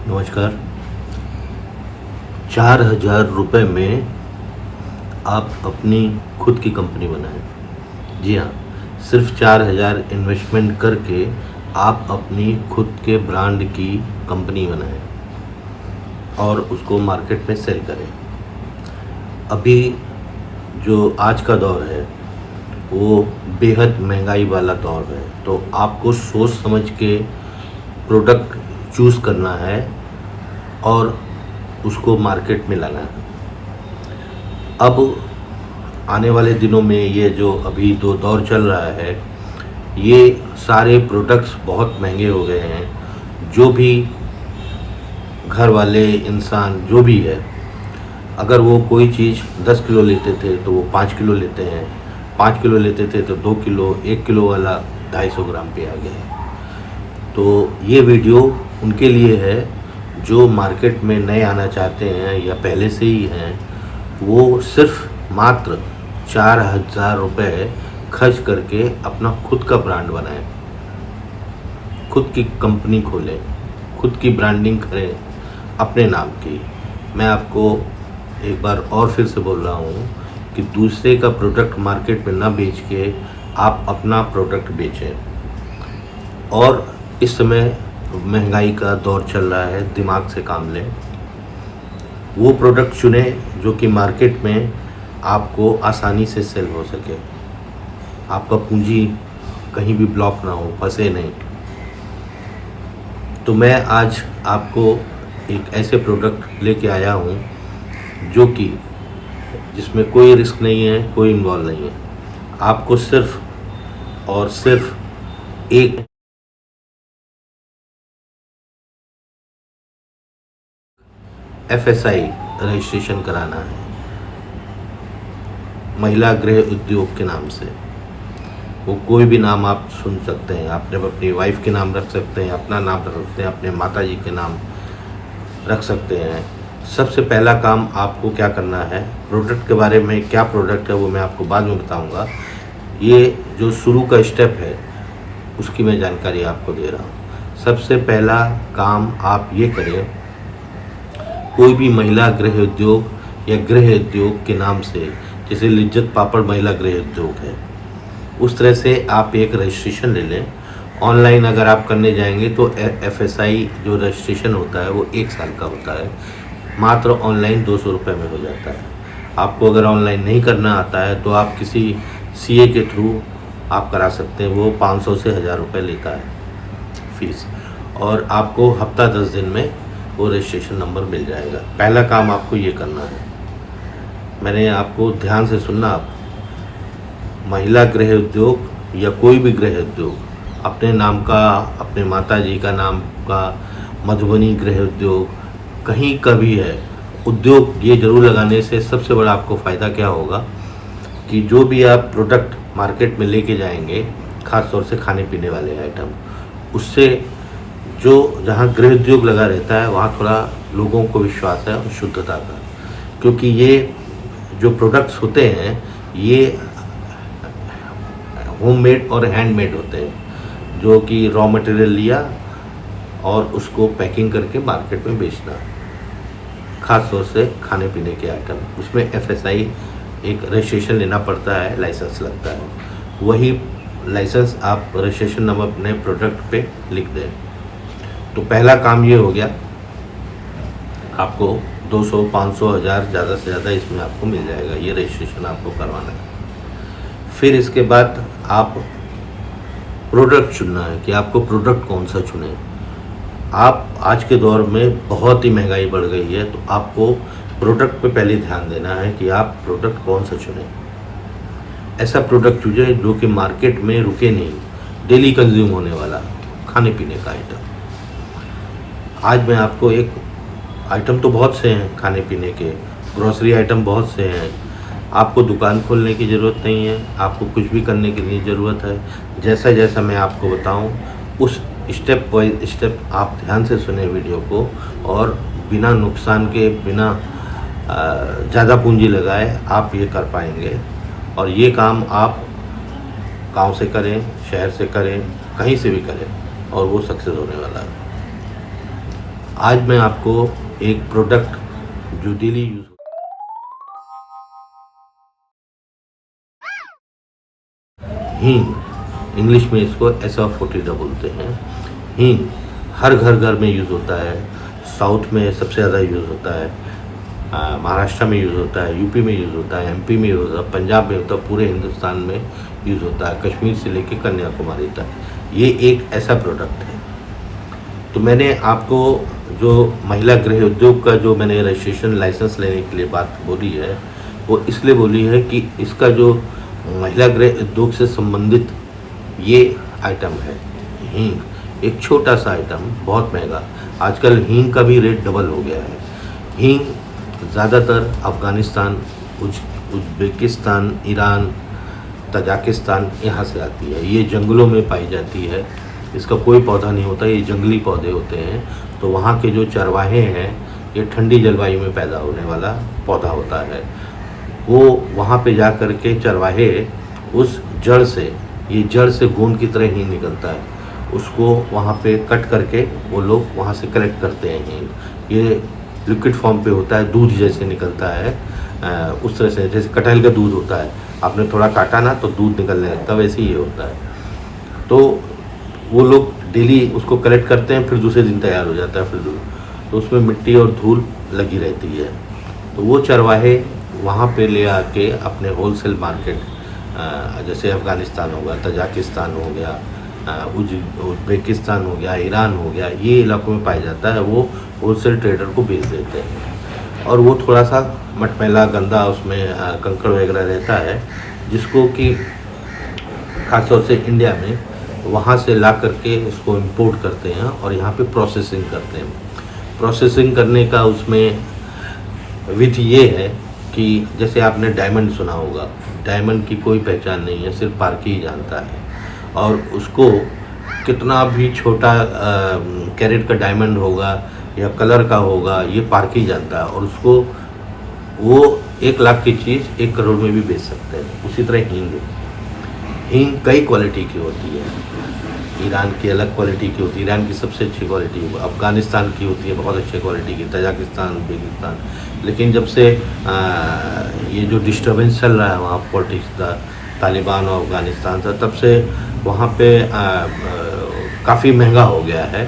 नमस्कार। 4,000 रुपये में आप अपनी खुद की कंपनी बनाएं। जी हाँ, सिर्फ 4,000 इन्वेस्टमेंट करके आप अपनी खुद के ब्रांड की कंपनी बनाएं और उसको मार्केट में सेल करें। अभी जो आज का दौर है वो बेहद महंगाई वाला दौर है, तो आपको सोच समझ के प्रोडक्ट चूज़ करना है और उसको मार्केट में लाना है। अब आने वाले दिनों में ये जो अभी दो दौर चल रहा है, ये सारे प्रोडक्ट्स बहुत महंगे हो गए हैं। जो भी घर वाले इंसान जो भी है, अगर वो कोई चीज़ 10 किलो लेते थे तो वो 5 किलो लेते हैं, 5 किलो लेते थे तो 2 किलो, 1 किलो वाला 250 ग्राम पे आ गया है। तो ये वीडियो उनके लिए है जो मार्केट में नए आना चाहते हैं या पहले से ही हैं। वो सिर्फ मात्र 4,000 रुपये खर्च करके अपना खुद का ब्रांड बनाएं, खुद की कंपनी खोलें, खुद की ब्रांडिंग करें अपने नाम की। मैं आपको एक बार और फिर से बोल रहा हूँ कि दूसरे का प्रोडक्ट मार्केट में ना बेच के आप अपना प्रोडक्ट बेचें। और इस समय महंगाई का दौर चल रहा है, दिमाग से काम लें। वो प्रोडक्ट चुने जो कि मार्केट में आपको आसानी से सेल हो सके, आपका पूंजी कहीं भी ब्लॉक ना हो, फंसे नहीं। तो मैं आज आपको एक ऐसे प्रोडक्ट लेके आया हूँ जो कि जिसमें कोई रिस्क नहीं है, कोई इन्वॉल्व नहीं है। आपको सिर्फ और सिर्फ एक FSI रजिस्ट्रेशन कराना है, महिला गृह उद्योग के नाम से। वो कोई भी नाम आप सुन सकते हैं, आपने अपनी वाइफ के नाम रख सकते हैं, अपना नाम रख सकते हैं, अपने माता जी के नाम रख सकते हैं। सबसे पहला काम आपको क्या करना है, प्रोडक्ट के बारे में, क्या प्रोडक्ट है वो मैं आपको बाद में बताऊंगा। ये जो शुरू का स्टेप है उसकी मैं जानकारी आपको दे रहा हूँ। सबसे पहला काम आप ये करें, कोई भी महिला गृह उद्योग या गृह उद्योग के नाम से, जैसे लिज्जत पापड़ महिला गृह उद्योग है, उस तरह से आप एक रजिस्ट्रेशन ले लें। ऑनलाइन अगर आप करने जाएंगे तो FSI जो रजिस्ट्रेशन होता है वो 1 साल का होता है, मात्र ऑनलाइन 200 रुपये में हो जाता है। आपको अगर ऑनलाइन नहीं करना आता है तो आप किसी CA के थ्रू आप करा सकते हैं, वो 500 से 1,000 रुपये लेता है फीस, और आपको हफ्ता 10 दिन में वो रजिस्ट्रेशन नंबर मिल जाएगा। पहला काम आपको ये करना है। मैंने आपको ध्यान से सुनना, आप महिला गृह उद्योग या कोई भी गृह उद्योग अपने नाम का, अपने माता जी का नाम का, मधुबनी गृह उद्योग, कहीं का भी है उद्योग, ये ज़रूर लगाने से सबसे बड़ा आपको फ़ायदा क्या होगा कि जो भी आप प्रोडक्ट मार्केट में लेके जाएंगे, ख़ास तौर से खाने पीने वाले आइटम, उससे जो जहाँ गृह उद्योग लगा रहता है वहाँ थोड़ा लोगों को विश्वास है और शुद्धता का, क्योंकि ये जो प्रोडक्ट्स होते हैं ये होममेड और हैंडमेड होते हैं, जो कि रॉ मटेरियल लिया और उसको पैकिंग करके मार्केट में बेचना, ख़ास तौर से खाने पीने के आइटम। उसमें FSI एक रजिस्ट्रेशन लेना पड़ता है, लाइसेंस लगता है। वही लाइसेंस आप रजिस्ट्रेशन नंबर अपने प्रोडक्ट पे लिख दें। तो पहला काम ये हो गया, आपको 200, 500, 1,000 ज़्यादा से ज़्यादा इसमें आपको मिल जाएगा, ये रजिस्ट्रेशन आपको करवाना है। फिर इसके बाद आप प्रोडक्ट चुनना है कि आपको प्रोडक्ट कौन सा चुने। आप आज के दौर में बहुत ही महंगाई बढ़ गई है, तो आपको प्रोडक्ट पे पहले ध्यान देना है कि आप प्रोडक्ट कौन सा चुनें। ऐसा प्रोडक्ट चुने जो कि मार्केट में रुके नहीं, डेली कंज्यूम होने वाला खाने पीने का आइटम। आज मैं आपको एक आइटम तो बहुत से हैं खाने पीने के, ग्रोसरी आइटम बहुत से हैं। आपको दुकान खोलने की ज़रूरत नहीं है, आपको कुछ भी करने के लिए ज़रूरत है। जैसा जैसा मैं आपको बताऊं, उस स्टेप बाय स्टेप आप ध्यान से सुने वीडियो को, और बिना नुकसान के, बिना ज़्यादा पूंजी लगाए आप ये कर पाएंगे। और ये काम आप गांव से करें, शहर से करें, कहीं से भी करें, और वो सक्सेस होने वाला है। आज मैं आपको एक प्रोडक्ट जो डेली यूज़ हींग, इंग्लिश में इसको एसॉफोटिडा बोलते हैं। हींग हर घर में यूज़ होता है। साउथ में सबसे ज़्यादा यूज़ होता है, महाराष्ट्र में यूज़ होता है, यूपी में यूज़ होता है, एमपी में यूज़ होता है, पंजाब में होता है, पूरे हिंदुस्तान में यूज़ होता है, कश्मीर से लेकर कन्याकुमारी तक। ये एक ऐसा प्रोडक्ट है। तो मैंने आपको जो महिला गृह उद्योग का जो मैंने रजिस्ट्रेशन लाइसेंस लेने के लिए बात बोली है, वो इसलिए बोली है कि इसका जो महिला गृह उद्योग से संबंधित ये आइटम है हींग। एक छोटा सा आइटम, बहुत महंगा। आजकल हींग का भी रेट डबल हो गया है। हींग ज़्यादातर अफ़गानिस्तान, उज़्बेकिस्तान, ईरान, तजाकिस्तान यहाँ से आती है। ये जंगलों में पाई जाती है। इसका कोई पौधा नहीं होता, ये जंगली पौधे होते हैं। तो वहाँ के जो चरवाहे हैं, ये ठंडी जलवायु में पैदा होने वाला पौधा होता है। वो वहाँ पे जा कर के चरवाहे उस जड़ से, ये जड़ से गोंद की तरह ही निकलता है, उसको वहाँ पे कट करके वो लोग वहाँ से कलेक्ट करते हैं हींग। ये लिक्विड फॉर्म पे होता है, दूध जैसे निकलता है। उस तरह से जैसे कटहल का दूध होता है, आपने थोड़ा काटा ना तो दूध निकलने लगता है, वैसे ही ये होता है। तो वो लोग डेली उसको कलेक्ट करते हैं, फिर दूसरे दिन तैयार हो जाता है फिर दूध। तो उसमें मिट्टी और धूल लगी रहती है। तो वो चरवाहे वहाँ पे ले आके अपने होलसेल मार्केट, जैसे अफ़गानिस्तान होगा, तजाकिस्तान हो गया, उज़्बेकिस्तान हो गया, ईरान हो गया, ये इलाकों में पाया जाता है, वो होलसेल ट्रेडर को बेच देते हैं। और वो थोड़ा सा मटमैला, गंदा, उसमें कंकड़ वगैरह रहता है, जिसको कि खासतौर से इंडिया में वहाँ से ला करके इसको इंपोर्ट करते हैं और यहाँ पे प्रोसेसिंग करते हैं। प्रोसेसिंग करने का उसमें विधि ये है कि जैसे आपने डायमंड सुना होगा, डायमंड की कोई पहचान नहीं है, सिर्फ पारखी ही जानता है। और उसको कितना भी छोटा कैरेट का डायमंड होगा या कलर का होगा, ये पारखी जानता है। और उसको वो 1 लाख की चीज़ 1 करोड़ में भी बेच सकते हैं। उसी तरह हींग है। हींग कई क्वालिटी की होती है। ईरान की अलग क्वालिटी की होती है, ईरान की सबसे अच्छी क्वालिटी, अफ़गानिस्तान की होती है बहुत अच्छी क्वालिटी की, तजाकिस्तान, उज़्बेकिस्तान। लेकिन जब से ये जो डिस्टर्बेंस चल रहा है वहाँ पॉलिटिक्स का, तालिबान और अफ़गानिस्तान था, तब से वहाँ पे काफ़ी महंगा हो गया है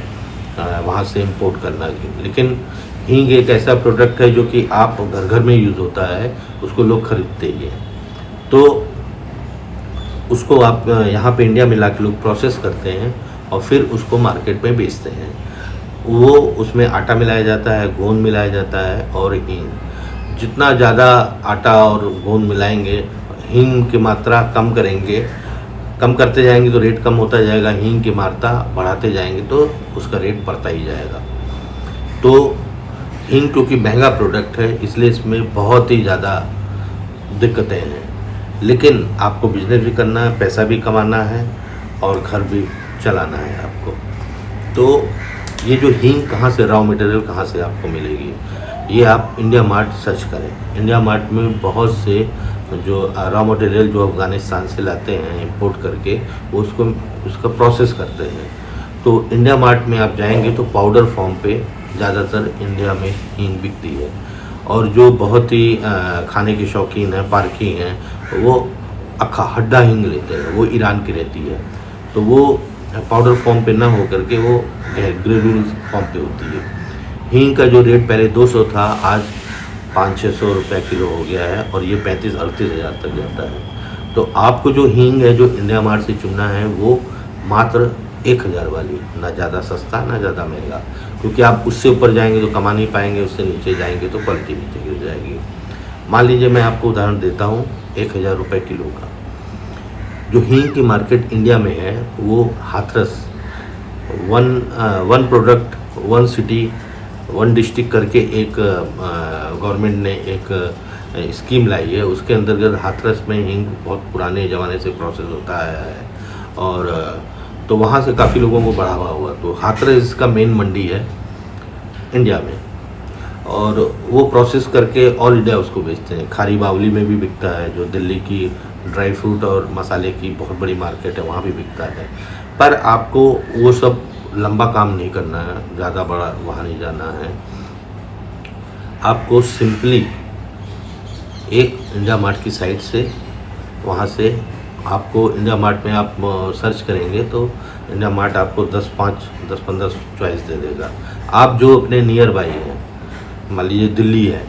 वहाँ से इंपोर्ट करना। लेकिन हींग एक ऐसा प्रोडक्ट है जो कि आप घर में यूज़ होता है, उसको लोग खरीदते ही हैं। तो उसको आप यहाँ पे इंडिया में ला के लोग प्रोसेस करते हैं और फिर उसको मार्केट में बेचते हैं। वो उसमें आटा मिलाया जाता है, गोंद मिलाया जाता है और हींग। जितना ज़्यादा आटा और गोंद मिलाएंगे, हींग की मात्रा कम करेंगे, कम करते जाएंगे तो रेट कम होता जाएगा, हींग की मात्रा बढ़ाते जाएंगे तो उसका रेट बढ़ता ही जाएगा। तो हींग क्योंकि महंगा प्रोडक्ट है, इसलिए इसमें बहुत ही ज़्यादा दिक्कतें हैं। लेकिन आपको बिजनेस भी करना है, पैसा भी कमाना है और घर भी चलाना है आपको। तो ये जो हींग कहाँ से, रॉ मटेरियल कहाँ से आपको मिलेगी, ये आप इंडिया मार्ट सर्च करें। इंडिया मार्ट में बहुत से जो रॉ मटेरियल जो अफ़गानिस्तान से लाते हैं इंपोर्ट करके, वो उसका प्रोसेस करते हैं। तो इंडिया मार्ट में आप जाएंगे तो पाउडर फॉर्म पे ज़्यादातर इंडिया में हींग बिकती है। और जो बहुत ही खाने के शौकीन हैं, पारखी हैं, वो अक्खा हड्डा हींग लेते हैं, वो ईरान की रहती है। तो वो पाउडर फॉर्म पे ना हो करके वो ग्रेनुल फॉर्म पे होती है। हींग का जो रेट पहले 200 था, आज 500-600 रुपये किलो हो गया है और ये 35-38 हज़ार तक जाता है। तो आपको जो हींग है जो इंडिया मार्ट से चुनना है, वो मात्र 1000 वाली, ना ज़्यादा सस्ता ना ज़्यादा महंगा, क्योंकि आप उससे ऊपर जाएंगे तो कमा नहीं पाएंगे, उससे नीचे जाएंगे तो क्वालिटी नीचे गिर जाएगी। मान लीजिए मैं आपको उदाहरण देता हूँ 1000 रुपये किलो का। जो हींग की मार्केट इंडिया में है वो Hathras one product one city one district करके एक गवर्नमेंट ने एक स्कीम लाई है। उसके अंतर्गत हाथरस में हींग बहुत पुराने ज़माने से प्रोसेस होता आया है और तो वहाँ से काफ़ी लोगों को बढ़ावा हुआ। तो हाथरस इसका मेन मंडी है इंडिया में और वो प्रोसेस करके ऑल इंडिया उसको बेचते हैं। खारी बावली में भी बिकता है, जो दिल्ली की ड्राई फ्रूट और मसाले की बहुत बड़ी मार्केट है, वहाँ भी बिकता है। पर आपको वो सब लंबा काम नहीं करना है, ज़्यादा बड़ा वहाँ नहीं जाना है। आपको सिंपली एक इंडिया मार्ट की साइट से, वहाँ से आपको इंडिया मार्ट में आप सर्च करेंगे तो इंडिया मार्ट आपको 10-15 चॉइस दे देगा। आप जो अपने नियर बाई हैं, मान लीजिए दिल्ली है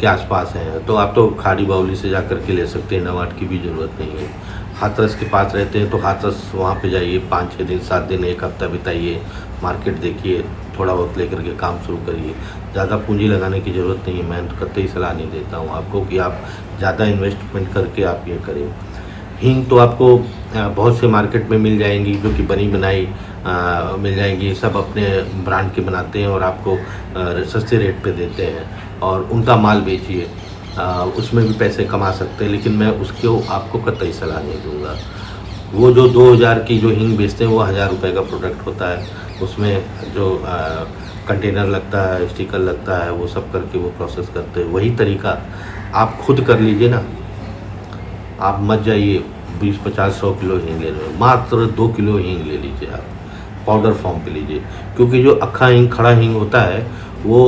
के आसपास है, तो आप तो खाड़ी बावली से जा कर के ले सकते हैं, इंडिया मार्ट की भी ज़रूरत नहीं है। हाथरस के पास रहते हैं तो हाथरस वहाँ पे जाइए, 5-6 दिन 7 दिन 1 हफ्ता बिताइए, मार्केट देखिए, थोड़ा बहुत लेकर के काम शुरू करिए। ज़्यादा पूंजी लगाने की ज़रूरत नहीं है, मैं तो कतई सलाह नहीं देता हूँ आपको कि आप ज़्यादा इन्वेस्टमेंट करके आप ये करें। हींग तो आपको बहुत से मार्केट में मिल जाएंगी, जो कि बनी बनाई मिल जाएंगी, सब अपने ब्रांड के बनाते हैं और आपको सस्ते रेट पे देते हैं और उनका माल बेचिए, उसमें भी पैसे कमा सकते हैं। लेकिन मैं उसको आपको कतई सलाह नहीं दूंगा। वो जो 2000 की जो हींग बेचते हैं वो 1000 रुपये का प्रोडक्ट होता है, उसमें जो कंटेनर लगता है, स्टिकर लगता है, वो सब करके वो प्रोसेस करते हैं। वही तरीका आप खुद कर लीजिए ना। आप मत जाइए 20-50-100 किलो हींग ले लो, मात्र 2 किलो हींग ले लीजिए, आप पाउडर फॉर्म पे लीजिए। क्योंकि जो अक्खा हींग, खड़ा हींग होता है वो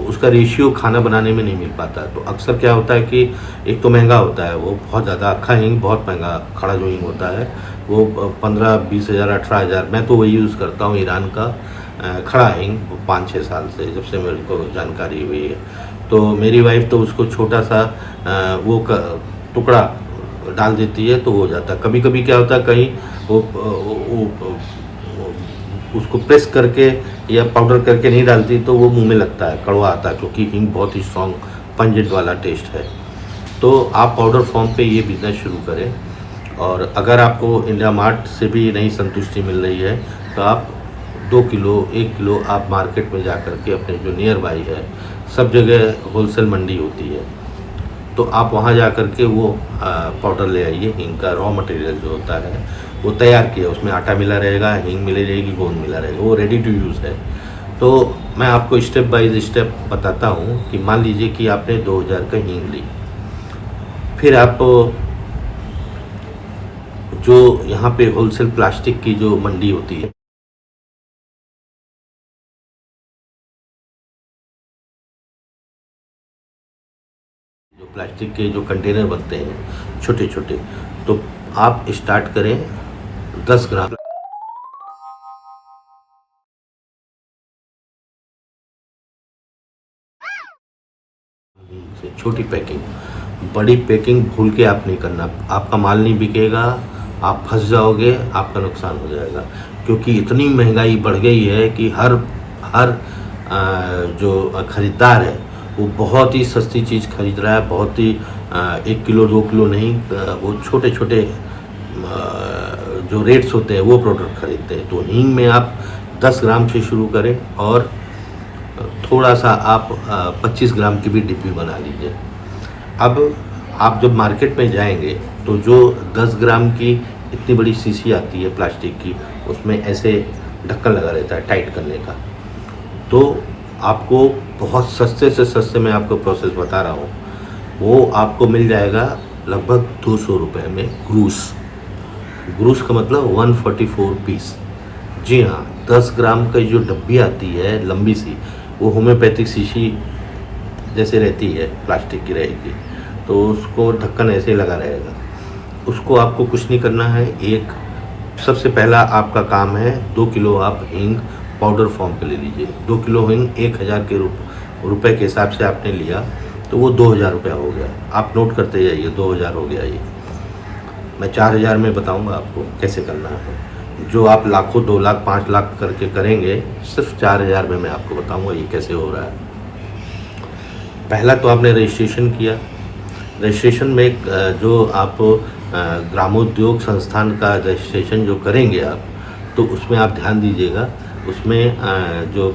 उसका रेशियो खाना बनाने में नहीं मिल पाता। तो अक्सर क्या होता है कि एक तो महंगा होता है वो बहुत ज़्यादा, अक्खा हींग बहुत महंगा, खड़ा जो हींग होता है वो 15-20 हज़ार 18 हज़ार। मैं तो वही यूज़ करता हूँ ईरान का खड़ा हींग 5-6 साल से, जब से मेरे को जानकारी हुई है। तो मेरी वाइफ तो उसको छोटा सा वो टुकड़ा डाल देती है तो हो जाता है। कभी कभी क्या होता है कहीं वो उसको प्रेस करके या पाउडर करके नहीं डालती तो वो मुंह में लगता है, कड़वा आता है, क्योंकि हींग बहुत ही स्ट्रॉन्ग पंजेंट वाला टेस्ट है। तो आप पाउडर फॉर्म पे ये बिज़नेस शुरू करें। और अगर आपको इंडिया मार्ट से भी नहीं संतुष्टि मिल रही है तो आप 2 किलो 1 किलो आप मार्केट में जा कर के अपने जो नियर बाई है, सब जगह होलसेल मंडी होती है, तो आप वहाँ जा कर के वो पाउडर ले आइए। हींग का रॉ मटेरियल जो होता है वो तैयार किया, उसमें आटा मिला रहेगा, हींग मिली रहेगी, गोंद मिला रहेगा, वो रेडी टू यूज़ है। तो मैं आपको स्टेप बाय स्टेप बताता हूँ कि मान लीजिए कि आपने 2000 का हींग ली, फिर आप जो यहाँ पे होलसेल प्लास्टिक की जो मंडी होती है, जो प्लास्टिक के जो कंटेनर बनते हैं छोटे छोटे, तो आप स्टार्ट करें 10 ग्राम से, छोटी पैकिंग। बड़ी पैकिंग भूल के आप नहीं करना, आपका माल नहीं बिकेगा, आप फंस जाओगे, आपका नुकसान हो जाएगा। क्योंकि इतनी महंगाई बढ़ गई है कि हर हर जो खरीदार है वो बहुत ही सस्ती चीज़ खरीद रहा है, बहुत ही 1 किलो 2 किलो नहीं, वो छोटे छोटे जो रेट्स होते हैं वो प्रोडक्ट खरीदते हैं। तो हींग में आप 10 ग्राम से शुरू करें और थोड़ा सा आप 25 ग्राम की भी डिब्बी बना लीजिए। अब आप जब मार्केट में जाएंगे तो जो 10 ग्राम की इतनी बड़ी शीशी आती है प्लास्टिक की, उसमें ऐसे ढक्कन लगा रहता है टाइट करने का, तो आपको बहुत सस्ते से सस्ते में आपको प्रोसेस बता रहा हूँ, वो आपको मिल जाएगा लगभग 200 रुपये में ग्रूस। ग्रूस का मतलब 144 पीस। जी हाँ, 10 ग्राम का जो डब्बी आती है लंबी सी, वो होम्योपैथिक शीशी जैसे रहती है, प्लास्टिक की रहेगी, तो उसको ढक्कन ऐसे लगा रहेगा। उसको आपको कुछ नहीं करना है। एक सबसे पहला आपका काम है 2 किलो आप हींग पाउडर फॉर्म पे ले लीजिए। 2 किलो हींग 1000 के रुपए के हिसाब से आपने लिया तो वो 2000 रुपया हो गया। आप नोट करते जाइए, 2000 हो गया। ये मैं 4000 में बताऊंगा आपको कैसे करना है। जो आप लाखों 2 लाख 5 लाख करके करेंगे, सिर्फ 4000 में मैं आपको बताऊंगा ये कैसे हो रहा है। पहला तो आपने रजिस्ट्रेशन किया। रजिस्ट्रेशन में जो आप ग्रामोद्योग संस्थान का रजिस्ट्रेशन जो करेंगे आप, तो उसमें आप ध्यान दीजिएगा, उसमें जो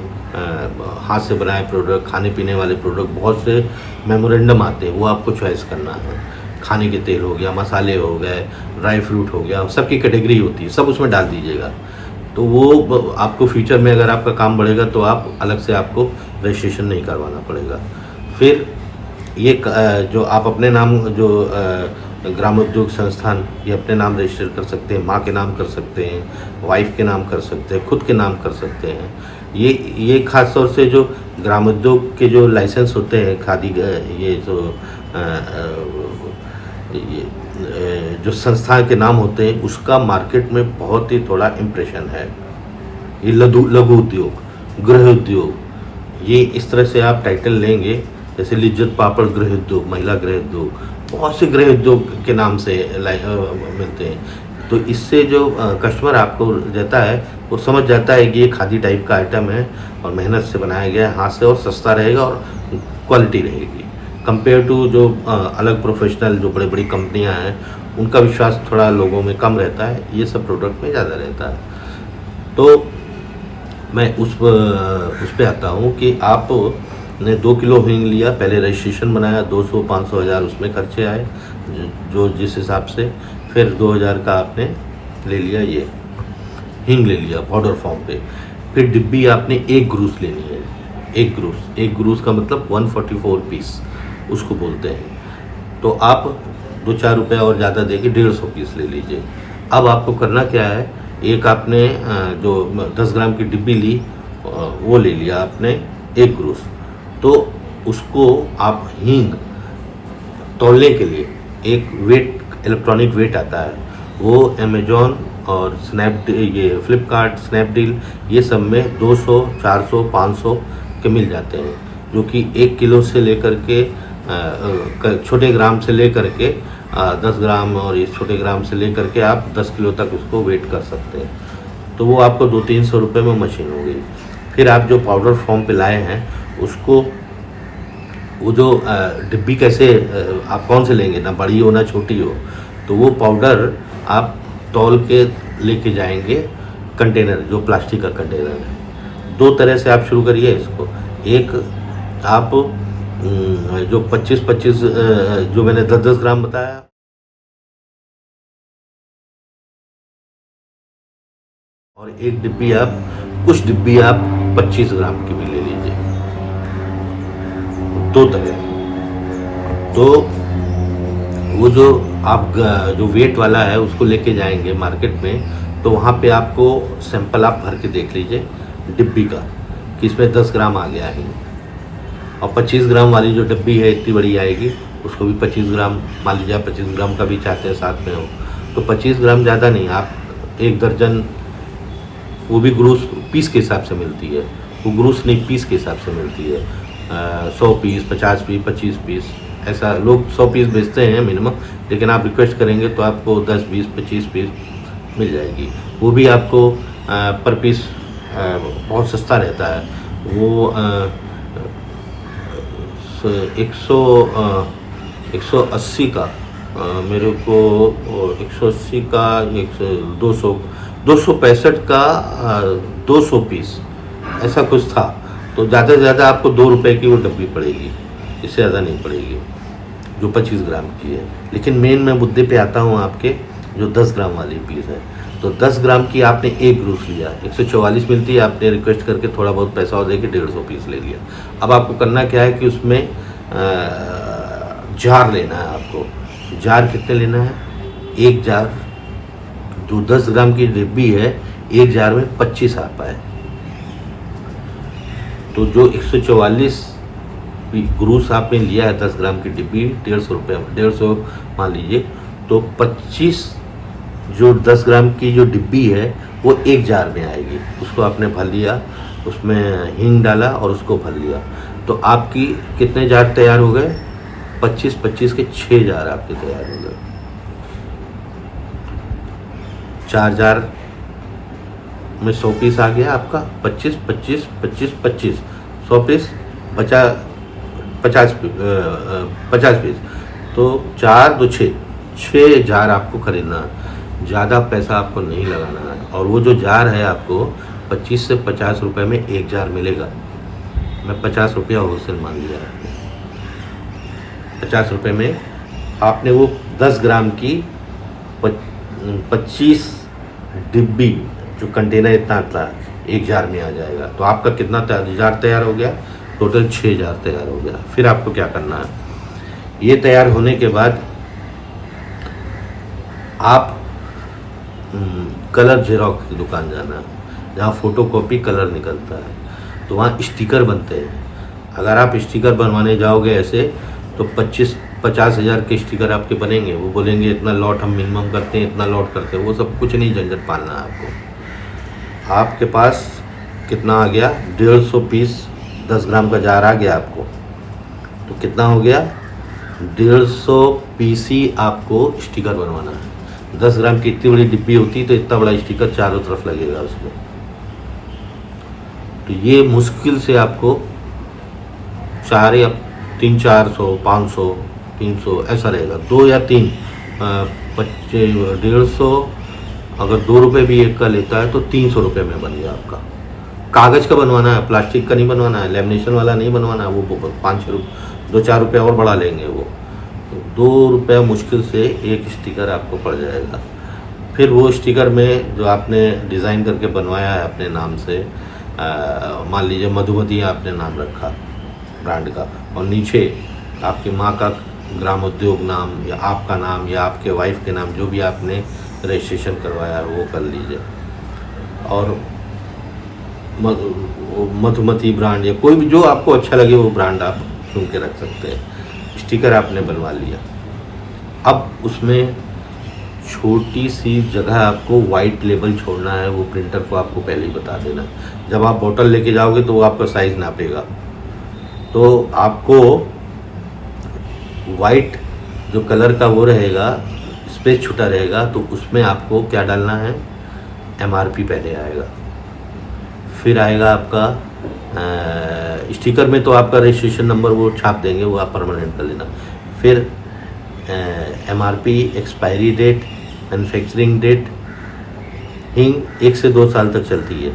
हाथ से बनाए प्रोडक्ट, खाने पीने वाले प्रोडक्ट, बहुत से मेमोरेंडम आते हैं, वो आपको चॉइस करना है। खाने के तेल हो गया, मसाले हो गए, ड्राई फ्रूट हो गया, सबकी कैटेगरी होती है, सब उसमें डाल दीजिएगा। तो वो आपको फ्यूचर में अगर आपका काम बढ़ेगा तो आप अलग से आपको रजिस्ट्रेशन नहीं करवाना पड़ेगा। फिर ये जो आप अपने नाम जो ग्रामोद्योग संस्थान ये अपने नाम रजिस्टर कर सकते हैं, माँ के नाम कर सकते हैं, वाइफ के नाम कर सकते हैं, खुद के नाम कर सकते हैं। ये खास तौर से जो ग्रामोद्योग के जो लाइसेंस होते हैं खादी ये जो जो संस्था के नाम होते हैं उसका मार्केट में बहुत ही थोड़ा इम्प्रेशन है। ये लघु उद्योग, गृह उद्योग, ये इस तरह से आप टाइटल लेंगे, जैसे लिज्जत पापड़ गृह उद्योग, महिला गृह उद्योग, बहुत से गृह उद्योग के नाम से मिलते हैं। तो इससे जो कस्टमर आपको देता है वो समझ जाता है कि ये खादी टाइप का आइटम है और मेहनत से बनाया गया है हाथ से, और सस्ता रहेगा और क्वालिटी रहेगी। कंपेयर टू जो अलग प्रोफेशनल जो बड़ी बड़ी कंपनियां हैं उनका विश्वास थोड़ा लोगों में कम रहता है, ये सब प्रोडक्ट में ज़्यादा रहता है। तो मैं उस पे आता हूँ कि आपने 2 किलो हींग लिया, पहले रजिस्ट्रेशन बनाया, 200, 500, 1000 उसमें खर्चे आए जो जिस हिसाब से, फिर 2000 का आपने ले लिया, ये हींग ले लिया पाउडर फॉर्म पे। फिर डिब्बी आपने 1 ग्रूस लेनी है, 1 ग्रूस का मतलब 144 पीस उसको बोलते हैं। तो आप 2-4 रुपये और ज़्यादा देके 150 पीस ले लीजिए। अब आपको करना क्या है, एक आपने जो 10 ग्राम की डिब्बी ली वो ले लिया आपने 1 ग्रूस। तो उसको आप हींग तौलने के लिए एक वेट, इलेक्ट्रॉनिक वेट आता है, वो अमेजॉन और ये फ्लिपकार्ट, स्नैपडील, ये सब में 200, 400, 500 के मिल जाते हैं, जो कि 1 किलो से लेकर के छोटे ग्राम से लेकर के 10 ग्राम और इस छोटे ग्राम से लेकर के आप 10 किलो तक उसको वेट कर सकते हैं। तो वो आपको 200-300 रुपये में मशीन हो गई। फिर आप जो पाउडर फॉर्म पे लाए हैं उसको, वो जो डिब्बी कैसे आप कौन से लेंगे, ना बड़ी हो ना छोटी हो, तो वो पाउडर आप तौल के लेके जाएंगे कंटेनर, जो प्लास्टिक का कंटेनर है। 2 तरह से आप शुरू करिए इसको। एक आप जो 25-25 जो मैंने 10-10 ग्राम बताया, और एक डिब्बी आप, कुछ डिब्बी आप 25 ग्राम की भी ले लीजिए। 2 तरह। तो वो जो आप जो वेट वाला है उसको लेके जाएंगे मार्केट में, तो वहाँ पे आपको सैंपल आप भर के देख लीजिए डिब्बी का कि इसमें 10 ग्राम आ गया है। और 25 ग्राम वाली जो डिब्बी है इतनी बड़ी आएगी, उसको भी 25 ग्राम, मान लीजिए आप 25 ग्राम का भी चाहते हैं साथ में हो, तो 25 ग्राम ज़्यादा नहीं, आप 1 दर्जन, वो भी ग्रूस पीस के हिसाब से मिलती है, वो ग्रूस नहीं पीस के हिसाब से मिलती है। 100 पीस, 50 पीस, 25 पीस, ऐसा लोग 100 पीस बेचते हैं मिनिमम, लेकिन आप रिक्वेस्ट करेंगे तो आपको 10, 20, 25 पीस मिल जाएगी। वो भी आपको पर पीस बहुत सस्ता रहता है। वो 180 का मेरे को 180 का 265 का 200 पीस ऐसा कुछ था। तो ज़्यादा से ज़्यादा आपको 2 रुपये की वो डब्बी पड़ेगी, इससे ज़्यादा नहीं पड़ेगी, जो 25 ग्राम की है। लेकिन मेन मैं मुद्दे पे आता हूँ आपके, जो 10 ग्राम वाली पीस है। तो 10 ग्राम की आपने 1 ग्रूस लिया, 144 मिलती है, आपने रिक्वेस्ट करके थोड़ा बहुत पैसा और देके 150 पीस ले लिया। अब आपको करना क्या है कि उसमें जार लेना है आपको। जार कितने लेना है? 1 जार, जो 10 ग्राम की डिब्बी है, 1 जार में 25 आ पाए। तो जो 144 ग्रूस आपने लिया है 10 ग्राम की डिब्बी, 150 रुपये, 150 मान लीजिए, तो 25 जो 10 ग्राम की जो डिब्बी है वो 1 जार में आएगी। उसको आपने भर लिया, उसमें हींग डाला और उसको भर लिया, तो आपकी कितने जार तैयार हो गए? 25-25 के 6 जार आपके तैयार हो गए। 4 जार में 100 पीस आ गया आपका, 25, 25, 25, 25, 100 पीस बचा 50 पीस। तो 4 2 6 जार आपको खरीदना है, ज़्यादा पैसा आपको नहीं लगाना है। और वो जो जार है आपको 25 से 50 रुपये में 1 जार मिलेगा। मैं 50 रुपया होलसेल मान लिया आपने। 50 रुपये में आपने वो 10 ग्राम की 25 डिब्बी, जो कंटेनर इतना आता है, 1 जार में आ जाएगा। तो आपका कितना जार तैयार हो गया? टोटल 6 जार तैयार हो गया। फिर आपको क्या करना है? ये तैयार होने के बाद आप कलर जेरोक्स की दुकान जाना, जहाँ फ़ोटोकॉपी कलर निकलता है, तो वहाँ स्टिकर बनते हैं। अगर आप स्टिकर बनवाने जाओगे ऐसे तो 25-50 हज़ार के स्टिकर आपके बनेंगे। वो बोलेंगे इतना लॉट हम मिनिमम करते हैं, इतना लॉट करते हैं। वो सब कुछ नहीं, झंझट पालना है आपको। आपके पास कितना आ गया? 150 पीस 10 ग्राम का जार आ गया आपको, तो कितना हो गया? 150 पीस ही आपको स्टिकर बनवाना है। 10 ग्राम की इतनी बड़ी डिब्बी होती तो इतना बड़ा स्टिकर चारों तरफ लगेगा उसमें। तो ये मुश्किल से आपको 4 या 300-400, 500, 300 ऐसा रहेगा। 2 या 3, 150, अगर 2 रुपये भी एक का लेता है तो 300 रुपये में बन गया आपका। कागज़ का बनवाना है, प्लास्टिक का नहीं बनवाना है, लेमिनेशन वाला नहीं बनवाना है। वो 5-6 रुपये, 2-4 रुपये और बढ़ा लेंगे वो। तो 2 रुपये मुश्किल से एक स्टिकर आपको पड़ जाएगा। फिर वो स्टिकर में जो आपने डिज़ाइन करके बनवाया है अपने नाम से, मान लीजिए मधुमती आपने नाम रखा ब्रांड का, और नीचे आपकी माँ का ग्रामोद्योग नाम या आपका नाम या आपके वाइफ के नाम, जो भी आपने रजिस्ट्रेशन करवाया है वो कर लीजिए। और मधुमती ब्रांड या कोई भी जो आपको अच्छा लगे वो ब्रांड आप चुन के रख सकते हैं। स्टिकर आपने बनवा लिया। अब उसमें छोटी सी जगह आपको वाइट लेबल छोड़ना है। वो प्रिंटर को आपको पहले ही बता देना। जब आप बोतल लेके जाओगे तो वो आपका साइज़ नापेगा, तो आपको वाइट जो कलर का वो रहेगा, स्पेस छुटा रहेगा, तो उसमें आपको क्या डालना है? MRP पहले आएगा, फिर आएगा आपका स्टिकर में तो आपका रजिस्ट्रेशन नंबर वो छाप देंगे, वो आप परमानेंट कर लेना। फिर MRP, expiry date, manufacturing date. हिंग 1 से 2 साल तक चलती है,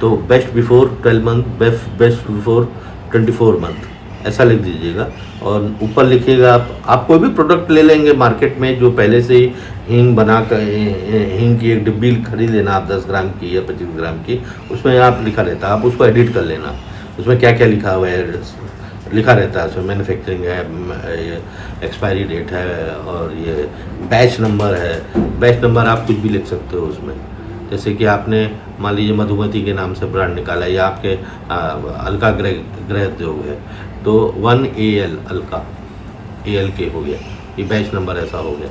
तो best before 12 month, best before 24 month ऐसा लिख दीजिएगा। और ऊपर लिखिएगा आप कोई भी प्रोडक्ट ले लेंगे मार्केट में जो पहले से ही हींग बना कर, हींग की एक डिब्बी खरीद लेना आप 10 ग्राम की या 25 ग्राम की, उसमें आप लिखा रहता है, आप उसको एडिट कर लेना। उसमें क्या क्या लिखा हुआ है लिखा रहता है। उसमें मैन्युफैक्चरिंग है, एक्सपायरी डेट है, और ये बैच नंबर है। बैच नंबर आप कुछ भी लिख सकते हो उसमें। जैसे कि आपने मान लीजिए मधुमती के नाम से ब्रांड निकाला, या आपके अलका गृह उद्योग है तो 1AL अलका ALK हो गया, ये बैच नंबर ऐसा हो गया।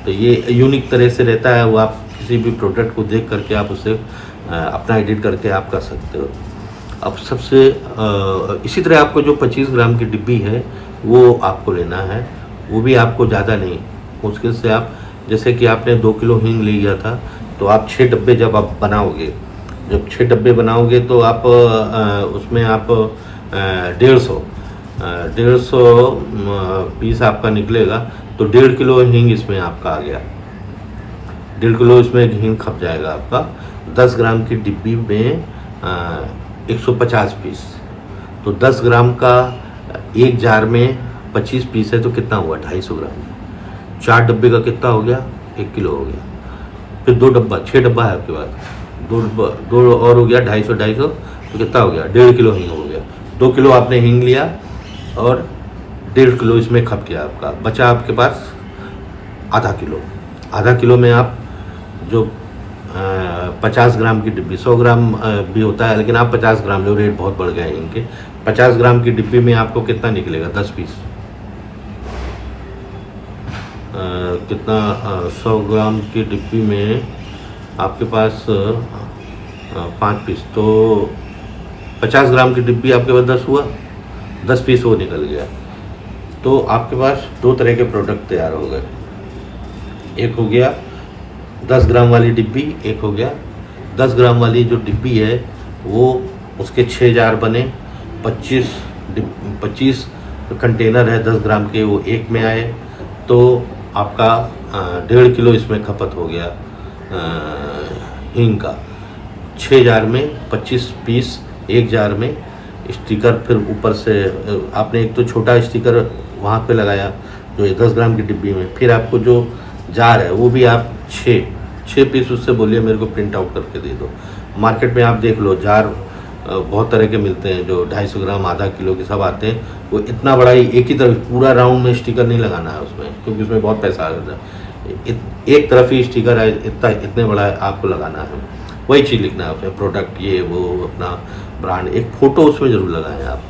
तो ये यूनिक तरह से रहता है। वो आप किसी भी प्रोडक्ट को देख करके आप उससे अपना एडिट करके आप कर सकते हो। अब सबसे इसी तरह आपको जो 25 ग्राम की डिब्बी है वो आपको लेना है। वो भी आपको ज़्यादा नहीं, मुश्किल से आप, जैसे कि आपने 2 किलो हींग ले लिया था, तो आप 6 डब्बे जब आप बनाओगे, जब 6 डब्बे बनाओगे तो आप उसमें आप 150 पीस आपका निकलेगा, तो 1.5 किलो हींग इसमें आपका आ गया। 1.5 किलो इसमें हींग खप जाएगा आपका। 10 ग्राम की डिब्बी में 150 पीस, तो 10 ग्राम का एक जार में 25 पीस है, तो कितना हुआ? 250 ग्राम। 4 डब्बे का कितना हो गया? 1 किलो हो गया। फिर 2 डब्बा, 6 डब्बा है आपके पास, 2 और हो गया 250, तो कितना हो गया? 1.5 किलो हींग हो गया। 2 किलो आपने हींग लिया और 1.5 किलो इसमें खप गया आपका। बचा आपके पास आधा किलो। आधा किलो में आप जो 50 ग्राम की डिब्बी, 100 ग्राम भी होता है, लेकिन आप 50 ग्राम लो, रेट बहुत बढ़ गए हैं इनके। 50 ग्राम की डिब्बी में आपको कितना निकलेगा? 10 पीस। कितना 100 ग्राम की डिब्बी में आपके पास 5 पीस, तो 50 ग्राम की डिब्बी आपके पास 10 हुआ, 10 पीस वो निकल गया। तो आपके पास 2 तरह के प्रोडक्ट तैयार हो गए। एक हो गया 10 ग्राम वाली डिब्बी, एक हो गया 10 ग्राम वाली जो डिब्बी है वो, उसके 6 जार बने, 25 कंटेनर है 10 ग्राम के, वो एक में आए, तो आपका 1.5 किलो इसमें खपत हो गया हींग का। 6 जार में 25 पीस एक जार में। स्टिकर फिर ऊपर से आपने एक तो छोटा स्टिकर वहाँ पे लगाया जो 10 ग्राम की डिब्बी में, फिर आपको जो जार है वो भी आप 6 पीस उससे बोलिए मेरे को प्रिंट आउट करके दे दो। मार्केट में आप देख लो जार बहुत तरह के मिलते हैं, जो 250 ग्राम, आधा किलो के सब आते हैं। वो इतना बड़ा ही एक ही तरफ पूरा राउंड में स्टिकर नहीं लगाना है उसमें, क्योंकि उसमें बहुत पैसा आ जाता है। एक तरफ ही स्टिकर है, इतना इतने बड़ा है, आपको लगाना है, वही चीज़ लिखना है उसमें, प्रोडक्ट ये वो अपना ब्रांड, एक फ़ोटो उसमें ज़रूर लगाएं आप,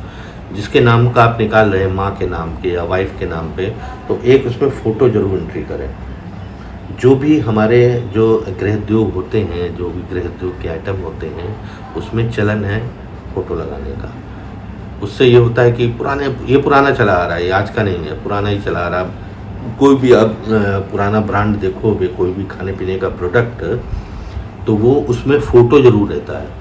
जिसके नाम का आप निकाल रहे हैं, माँ के नाम पे या वाइफ के नाम पे, तो एक उसमें फ़ोटो ज़रूर एंट्री करें। जो भी हमारे जो गृह उद्योग होते हैं, जो भी गृह उद्योग के आइटम होते हैं, उसमें चलन है फ़ोटो लगाने का। उससे ये होता है कि ये पुराना चला आ रहा है, ये आज का नहीं है, पुराना ही चला आ रहा है। कोई भी आप पुराना ब्रांड देखोगे, कोई भी खाने पीने का प्रोडक्ट, तो वो उसमें फ़ोटो ज़रूर रहता है।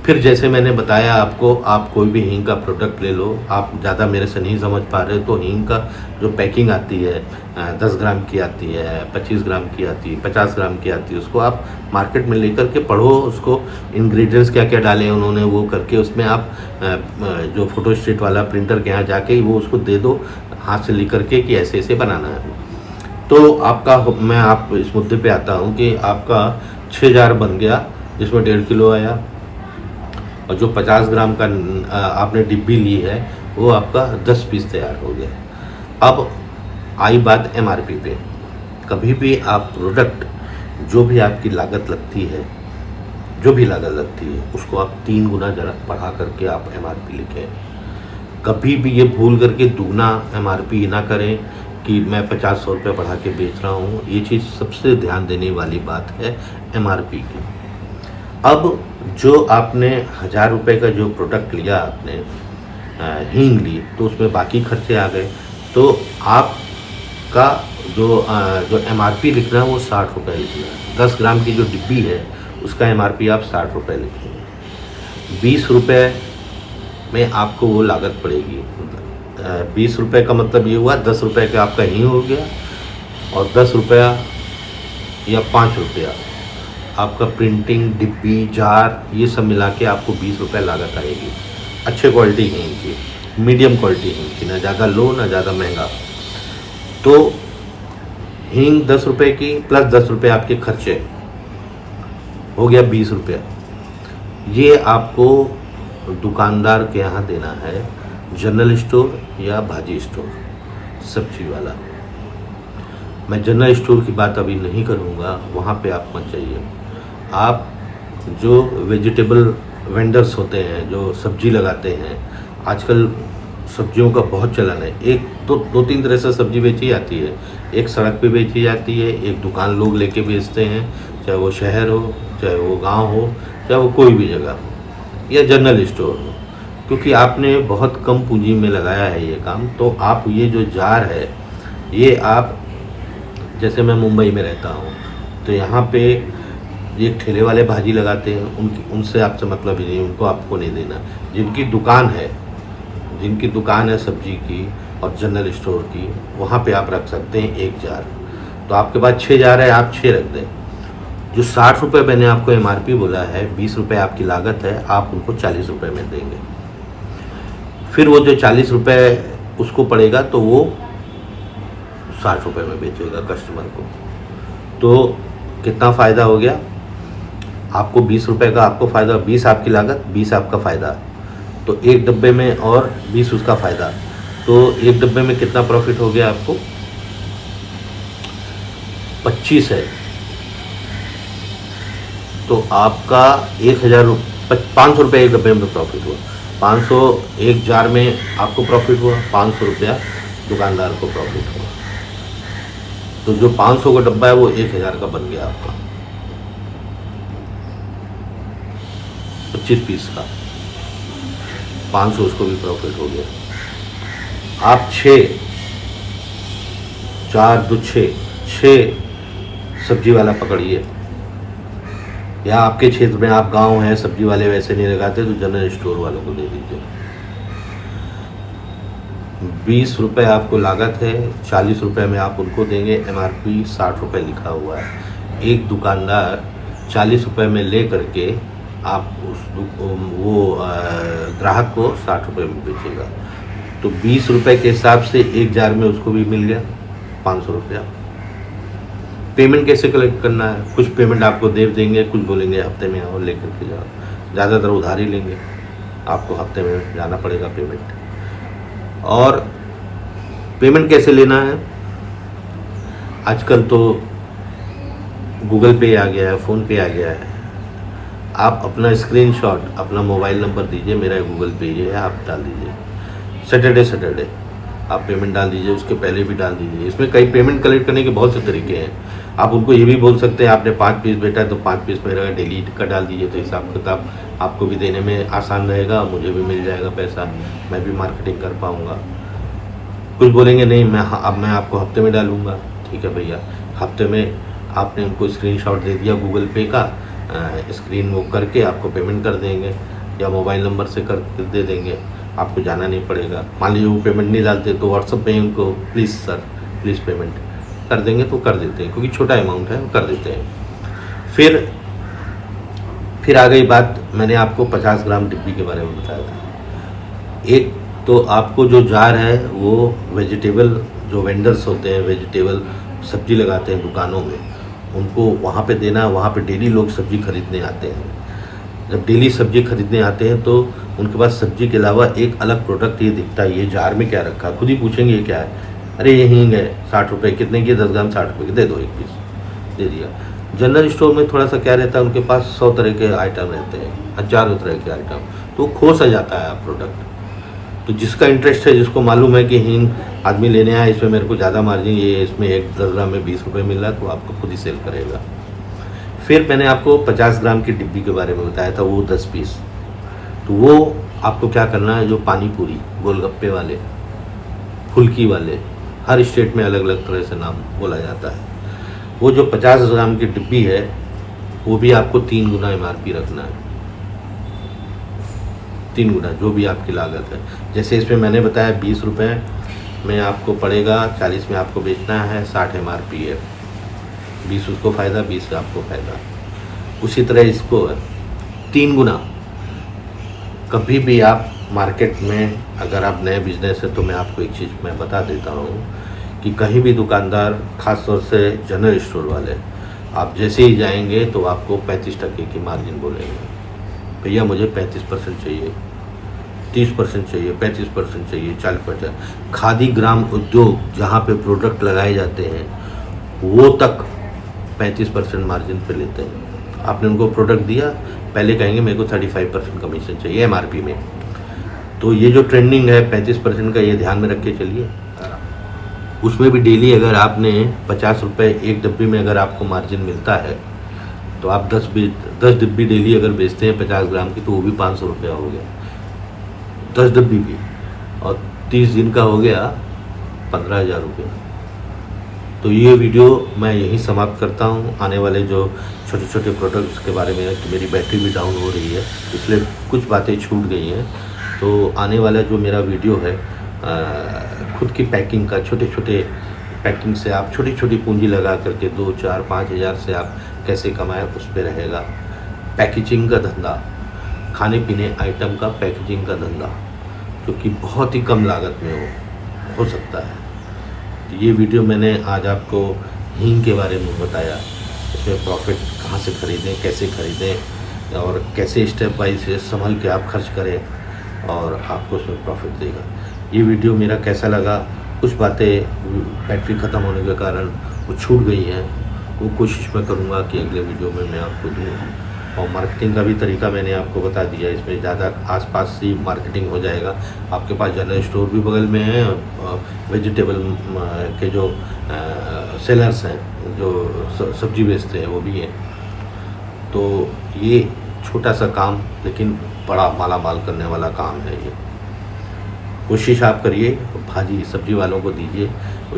फिर जैसे मैंने बताया आपको, आप कोई भी हींग का प्रोडक्ट ले लो, आप ज़्यादा मेरे से नहीं समझ पा रहे तो हींग का जो पैकिंग आती है 10 ग्राम की आती है, 25 ग्राम की आती है, 50 ग्राम की आती है, उसको आप मार्केट में लेकर के पढ़ो, उसको इंग्रेडिएंट्स क्या क्या डाले उन्होंने, वो करके उसमें आप जो फ़ोटो स्टेट वाला प्रिंटर के यहाँ जाके वो उसको दे दो हाथ से लिख करके कि ऐसे ऐसे बनाना है। तो आपका, मैं आप इस मुद्दे पे आता हूँ कि आपका 6 जार बन गया, जिसमें 1.5 किलो आया, और जो 50 ग्राम का आपने डिब्बी ली है वो आपका 10 पीस तैयार हो गया। अब आई बात MRP पे। कभी भी आप प्रोडक्ट, जो भी आपकी लागत लगती है, जो भी लागत लगती है, उसको आप 3 गुना ज़रा बढ़ा करके आप MRP लिखें। कभी भी ये भूल करके दुगना MRP ना करें कि मैं 50-100 रुपये बढ़ा के बेच रहा हूँ। ये चीज़ सबसे ध्यान देने वाली बात है MRP की। अब जो आपने 1000 रुपये का जो प्रोडक्ट लिया, आपने हींग ली, तो उसमें बाकी खर्चे आ गए, तो आपका जो MRP लिखना है वो 60 रुपये लिखना है। 10 ग्राम की जो डिब्बी है उसका MRP आप 60 रुपये लिखेंगे। 20 रुपये में आपको वो लागत पड़ेगी। 20 रुपये का मतलब ये हुआ 10 रुपये का आपका हींग हो गया, और 10 रुपया या 5 रुपया आपका प्रिंटिंग, डिब्बी, जार, ये सब मिला के आपको 20 रुपये लागत आएगी। अच्छे क्वालिटी हींग की, मीडियम क्वालिटी हींग की, ना ज़्यादा लो ना ज़्यादा महंगा। तो हींग 10 रुपये की प्लस 10 रुपये आपके खर्चे, हो गया 20 रुपया। ये आपको दुकानदार के यहाँ देना है, जनरल स्टोर या भाजी स्टोर, सब्जी वाला। मैं जनरल स्टोर की बात अभी नहीं करूँगा, वहाँ पे आप मत जाइए। आप जो वेजिटेबल वेंडर्स होते हैं, जो सब्जी लगाते हैं, आजकल सब्जियों का बहुत चलन है। एक तो 2-3 तरह से सब्जी बेची जाती है। एक सड़क पे बेची जाती है, एक दुकान लोग लेके बेचते हैं, चाहे वो शहर हो, चाहे वो गांव हो, चाहे वो कोई भी जगह, या जनरल स्टोर हो। क्योंकि आपने बहुत कम पूंजी में लगाया है ये काम, तो आप ये जो जार है, ये आप, जैसे मैं मुंबई में रहता हूँ, तो यहाँ पे ये ठेले वाले भाजी लगाते हैं, उनसे आपसे मतलब ही नहीं, उनको आपको नहीं देना। जिनकी दुकान है सब्जी की और जनरल स्टोर की, वहाँ पे आप रख सकते हैं 1 जार। तो आपके पास 6 जार है, आप 6 रख दें। जो 60 रुपये मैंने आपको MRP बोला है, 20 रुपये आपकी लागत है, आप उनको 40 रुपये में देंगे। फिर वो जो 40 रुपये उसको पड़ेगा, तो वो 60 रुपये में बेचेगा कस्टमर को। तो कितना फ़ायदा हो गया आपको? 20 रुपये का आपको फ़ायदा, 20 आपकी लागत, 20 आपका फ़ायदा। तो एक डब्बे में और 20 उसका फ़ायदा, तो एक डब्बे में कितना प्रॉफिट हो गया आपको? 25 है। तो आपका 500 रुपये एक डब्बे में प्रॉफिट हुआ। 500 एक जार में आपको प्रॉफिट हुआ, 500 रुपया दुकानदार को प्रॉफिट हुआ। तो जो 500 का डब्बा है वो 1000 का बन गया आपका, 25 पीस का 500, उसको भी प्रॉफिट हो गया। आप 4 2 6 सब्जी वाला पकड़िए, या आपके क्षेत्र में आप गांव हैं, सब्जी वाले वैसे नहीं लगाते, तो जनरल स्टोर वालों को दे दीजिए। 20 रुपये आपको लागत है, 40 रुपये में आप उनको देंगे। MRP 60 रुपये लिखा हुआ है। एक दुकानदार 40 रुपये में ले करके आप वो ग्राहक को 60 रुपये में बेचेगा। तो 20 रुपये के हिसाब से 1 जार में उसको भी मिल गया 500 रुपया। पेमेंट कैसे कलेक्ट करना है? कुछ पेमेंट आपको दे देंगे, कुछ बोलेंगे हफ्ते में और लेकर के जाओ। ज़्यादातर उधार ही लेंगे, आपको हफ्ते में जाना पड़ेगा पेमेंट। और पेमेंट कैसे लेना है? आजकल तो गूगल पे आ गया है, फ़ोन पे आ गया है। आप अपना स्क्रीनशॉट अपना मोबाइल नंबर दीजिए, मेरा गूगल पे ये है, आप डाल दीजिए। सैटरडे आप पेमेंट डाल दीजिए, उसके पहले भी डाल दीजिए। इसमें कई पेमेंट कलेक्ट करने के बहुत से तरीके हैं। आप उनको ये भी बोल सकते हैं आपने 5 पीस बेटा है तो 5 पीस मेरा डेली का डाल दीजिए, तो हिसाब किताब आपको भी देने में आसान रहेगा, मुझे भी मिल जाएगा पैसा, मैं भी मार्केटिंग कर पाऊँगा। कुछ बोलेंगे नहीं अब मैं आपको हफ्ते में डालूँगा, ठीक है भैया। हफ्ते में आपने उनको स्क्रीनशॉट दे दिया गूगल पे का, स्क्रीन वो करके आपको पेमेंट कर देंगे या मोबाइल नंबर से कर दे देंगे, आपको जाना नहीं पड़ेगा। मान लीजिए वो पेमेंट नहीं डालते तो व्हाट्सएप पे ही उनको प्लीज़ सर प्लीज़ पेमेंट कर देंगे तो कर देते हैं, क्योंकि छोटा अमाउंट है, वो कर देते हैं। फिर आ गई बात, मैंने आपको 50 ग्राम डिब्बी के बारे में बताया था। एक तो आपको जो जार है वो वेजिटेबल जो वेंडर्स होते हैं, वेजिटेबल सब्जी लगाते हैं दुकानों में, उनको वहाँ पे देना। वहाँ पे डेली लोग सब्जी खरीदने आते हैं। जब डेली सब्जी खरीदने आते हैं तो उनके पास सब्जी के अलावा एक अलग प्रोडक्ट ये दिखता है, ये जार में क्या रखा, खुद ही पूछेंगे ये क्या है, अरे ये हींग है, 60 रुपये, कितने की, 10 ग्राम 60 रुपये की, दे दो एक पीस, दे दिया। जनरल स्टोर में थोड़ा सा क्या रहता है, उनके पास 100 तरह के आइटम रहते हैं, हजारों तरह के आइटम, तो खो सा जाता है प्रोडक्ट। तो जिसका इंटरेस्ट है, जिसको मालूम है कि हींग आदमी लेने आया, इसमें मेरे को ज़्यादा मार्जिन, ये इसमें 10 ग्राम में 20 रुपये मिल रहा है, तो आपको खुद ही सेल करेगा। फिर मैंने आपको 50 ग्राम की डिब्बी के बारे में बताया था, वो 10 पीस। तो वो आपको क्या करना है, जो पानी पूरी, गोलगप्पे वाले, फुल्की वाले, हर स्टेट में अलग अलग तरह से नाम बोला जाता है, वो जो 50 ग्राम की डिब्बी है वो भी आपको 3 गुना MRP रखना है, 3 गुना जो भी आपकी लागत है। जैसे इसमें मैंने बताया 20 रुपये में आपको पड़ेगा, 40 में आपको बेचना है, 60 MRP है, 20 उसको फ़ायदा, 20 आपको फ़ायदा। उसी तरह इसको 3 गुना। कभी भी आप मार्केट में, अगर आप नए बिजनेस है, तो मैं आपको एक चीज़ मैं बता देता हूँ कि कहीं भी दुकानदार, ख़ास तौर से जनरल स्टोर वाले, आप जैसे ही जाएंगे तो आपको 35% की मार्जिन बोलेंगे, भैया मुझे 35% चाहिए, 30% चाहिए, 35% चाहिए, 40%। खादी ग्राम उद्योग जहाँ पे प्रोडक्ट लगाए जाते हैं वो तक 35% मार्जिन पे लेते हैं। आपने उनको प्रोडक्ट दिया, पहले कहेंगे मेरे को 35% कमीशन चाहिए MRP में। तो ये जो ट्रेंडिंग है 35% का, ये ध्यान में रख के चलिए। उसमें भी डेली अगर आपने 50 रुपये एक डिब्बी में अगर आपको मार्जिन मिलता है, तो आप 10 डिब्बी डेली अगर बेचते हैं 50 ग्राम की, तो वो भी 500 रुपया हो गया, 10 डिब्बी भी, और 30 दिन का हो गया 15,000 रुपये। तो ये वीडियो मैं यहीं समाप्त करता हूँ। आने वाले जो छोटे छोटे प्रोडक्ट्स के बारे में, कि मेरी बैटरी भी डाउन हो रही है, इसलिए कुछ बातें छूट गई हैं। तो आने वाला जो मेरा वीडियो है, खुद की पैकिंग का, छोटे छोटे पैकिंग से आप छोटी छोटी पूंजी लगा करके 2, 4, 5 हज़ार से आप कैसे कमाएं, उस पर रहेगा। पैकेजिंग का धंधा, खाने पीने आइटम का पैकेजिंग का धंधा, जो कि बहुत ही कम लागत में हो सकता है। तो ये वीडियो मैंने आज आपको हींग के बारे में बताया, इसमें प्रॉफिट कहाँ से खरीदें, कैसे खरीदें, और कैसे स्टेप वाइज संभल के आप खर्च करें और आपको उसमें प्रॉफिट देगा। ये वीडियो मेरा कैसा लगा, कुछ बातें बैटरी ख़त्म होने के कारण वो छूट गई हैं, वो कोशिश मैं करूँगा कि अगले वीडियो में मैं आपको दूँ। और मार्केटिंग का भी तरीका मैंने आपको बता दिया, इसमें ज़्यादा आसपास ही मार्केटिंग हो जाएगा। आपके पास जनरल स्टोर भी बगल में है, वेजिटेबल के जो सेलर्स हैं, जो सब्जी बेचते हैं, वो भी हैं। तो ये छोटा सा काम, लेकिन बड़ा माला माल करने वाला काम है। ये कोशिश आप करिए, भाजी सब्जी वालों को दीजिए।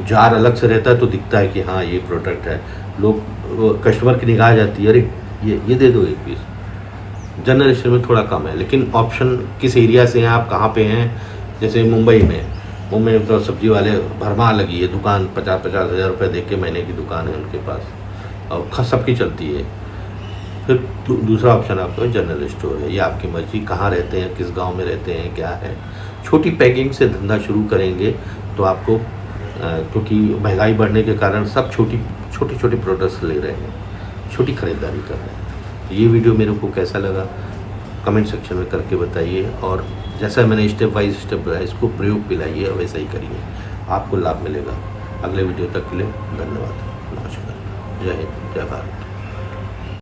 जार अलग से रहता है तो दिखता है कि हाँ ये प्रोडक्ट है, लोग कस्टमर की निगाह जाती है, अरे ये दे दो एक पीस। जनरल स्टोर में थोड़ा कम है, लेकिन ऑप्शन किस एरिया से हैं आप, कहाँ पे हैं। जैसे मुंबई में तो सब्जी वाले भरमार लगी है दुकान, 50-50 हज़ार रुपये दे के महीने की दुकान है उनके पास, और सबकी चलती है। फिर दूसरा ऑप्शन आपका जनरल स्टोर है, ये आपकी मर्जी, कहाँ रहते हैं, किस गांव में रहते हैं, क्या है। छोटी पैकिंग से धंधा शुरू करेंगे तो आपको, क्योंकि महंगाई बढ़ने के कारण सब छोटी प्रोडक्ट्स ले रहे हैं, छोटी ख़रीदारी कर रहे हैं। ये वीडियो मेरे को कैसा लगा कमेंट सेक्शन में करके बताइए, और जैसा मैंने स्टेप बाय स्टेप बताया, इसको प्रयोग पिलाइए और वैसा ही करिए, आपको लाभ मिलेगा। अगले वीडियो तक के लिए धन्यवाद। जय हिंद, जय भारत।